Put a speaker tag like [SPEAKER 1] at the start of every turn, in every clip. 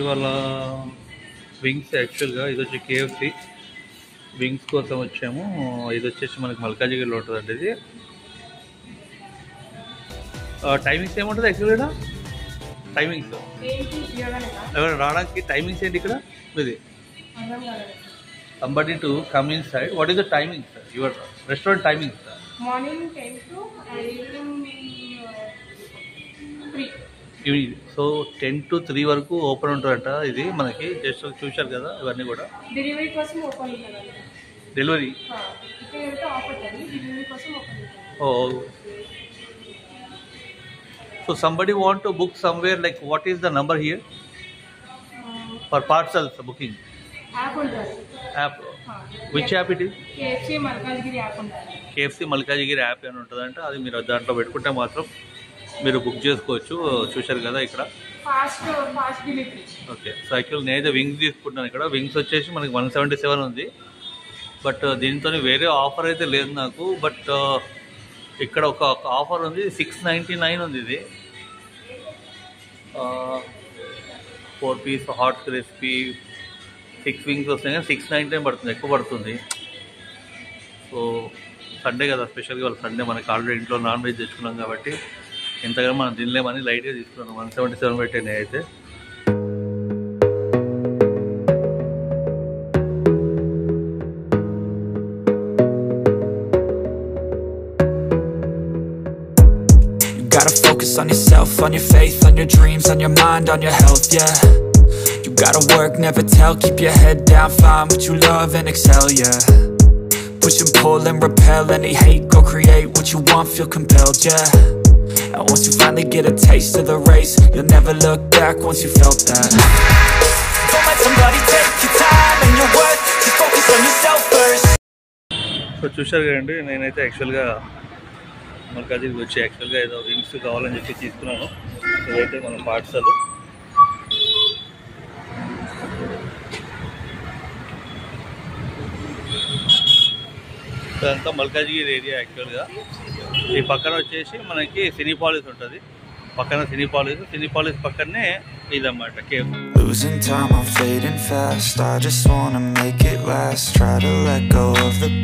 [SPEAKER 1] ఇవాళ వింగ్స్ యాక్చువల్గా ఇది వచ్చి కేఎఫ్సి వింగ్స్ కోసం వచ్చాము. ఇది వచ్చేసి మనకి మల్కాజిగిరిలో ఉంటుందండి. ఇది టైమింగ్స్ ఏముంటుంది యాక్చువల్గా? టైమింగ్స్ ఎవరైనా రావడానికి టైమింగ్స్ ఏంటి ఇక్కడ? ఇది somebody to come inside. What is the timing, sir? Your restaurant timing, sir?
[SPEAKER 2] Morning 10 to evening 3.
[SPEAKER 1] Evening. So 10 to 3 వరకు ఓపెన్ ఉంటుందంట. ఇది మనకి జస్ట్ చూశారు కదా ఇవన్నీ కూడా.
[SPEAKER 2] డెలివరీ కోసం ఓపెన్ ఉంటుంది.
[SPEAKER 1] డెలివరీ
[SPEAKER 2] ఇక్కడ అయితే ఆఫర్ ఉంది. డెలివరీ కోసం ఓపెన్ ఉంటుంది.
[SPEAKER 1] Oh. So somebody want to book somewhere, like what is the number here? For parcels booking.
[SPEAKER 2] App ఉంటుంది.
[SPEAKER 1] App. Which app it is?
[SPEAKER 2] KFC Malkajgiri app ఉంటుంది.
[SPEAKER 1] KFC మల్కాజిగిరి యాప్ అని ఉంటుందంట. అది మీరు దాంట్లో పెట్టుకుంటే మాత్రం మీరు బుక్ చేసుకోవచ్చు. చూశారు కదా ఇక్కడ
[SPEAKER 2] fast delivery.
[SPEAKER 1] Okay. So actual నేనైతే వింగ్స్ తీసుకుంటున్నాను. ఇక్కడ వింగ్స్ వచ్చేసి మనకి 177 ఉంది. బట్ దీంతో వేరే ఆఫర్ అయితే లేదు నాకు. బట్ ఇక్కడ ఒక ఆఫర్ ఉంది, 699 ఉంది. ఇది 4 పీస్ హాట్ క్రిస్పీ 6 వింగ్స్ వస్తాయి కానీ 699 పడుతుంది, ఎక్కువ పడుతుంది. సో సండే కదా స్పెషల్గా, వాళ్ళు సండే మనకి ఆల్రెడీ ఇంట్లో నాన్ వెజ్ తెచ్చుకున్నాం కాబట్టి ఇంతగా మనం తినలేమని లైట్గా తీసుకున్నాను. 177 పెట్టాను అయితే.
[SPEAKER 3] Gotta focus on yourself, on your faith, on your dreams, on your mind, on your health, yeah. You gotta work, never tell, keep your head down, find what you love and excel, yeah. Push and pull and repel any hate, go create what you want, feel compelled, yeah. And once you finally get a taste of the race, you'll never look back once you felt that. Don't let somebody take your time and your worth, just focus on yourself first.
[SPEAKER 1] So చూశారు కదండి, నేనైతే యాక్చువల్గా మల్కాజిగిరికి వచ్చి యాక్చువల్గా ఏదో wings కావాలని చెప్పి తీసుకున్నాను. ఇదైతే మన పార్సల్. ఇదంతా మల్కాజిగిరి ఏరియా యాక్చువల్గా. ఈ పక్కన వచ్చేసి మనకి సినీపాలిస్ ఉంటుంది. పక్కన సినీపాలిస్ పక్కనే ఇదన్నమాట కేఫ్.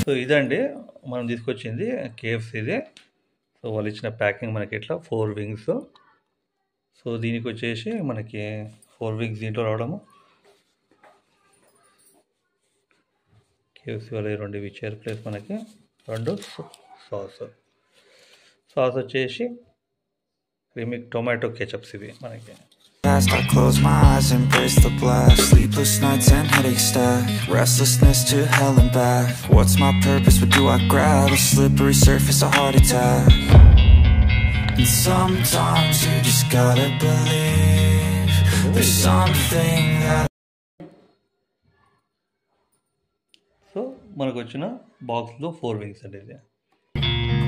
[SPEAKER 1] సో ఇదండి మనం తీసుకొచ్చింది కేఎఫ్సి. ఇది సో వాళ్ళు ఇచ్చిన ప్యాకింగ్ మనకి ఇట్లా 4 వింగ్స్. సో దీనికి వచ్చేసి మనకి 4 వింగ్స్ దీంట్లో రావడము. కేఎఫ్సి వాళ్ళు 2 ఇచ్చారు, ప్లస్ మనకి 2 సాస్ వచ్చేసి క్రీమీ టొమాటో కెచప్స్ ఇవి మనకి.
[SPEAKER 3] I close my eyes, embrace the blast. Sleepless nights and headaches stack. Restlessness to hell and back. What's my purpose? What do I grab? A slippery surface, a heart attack. And sometimes you just gotta believe there's something that.
[SPEAKER 1] So మనకు వచ్చిన బాక్స్లో 4 wings అండి. ఇది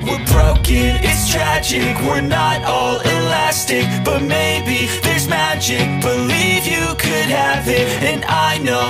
[SPEAKER 3] we're broken, it's tragic, we're not all elastic, but maybe there's magic, believe you could have it, and I know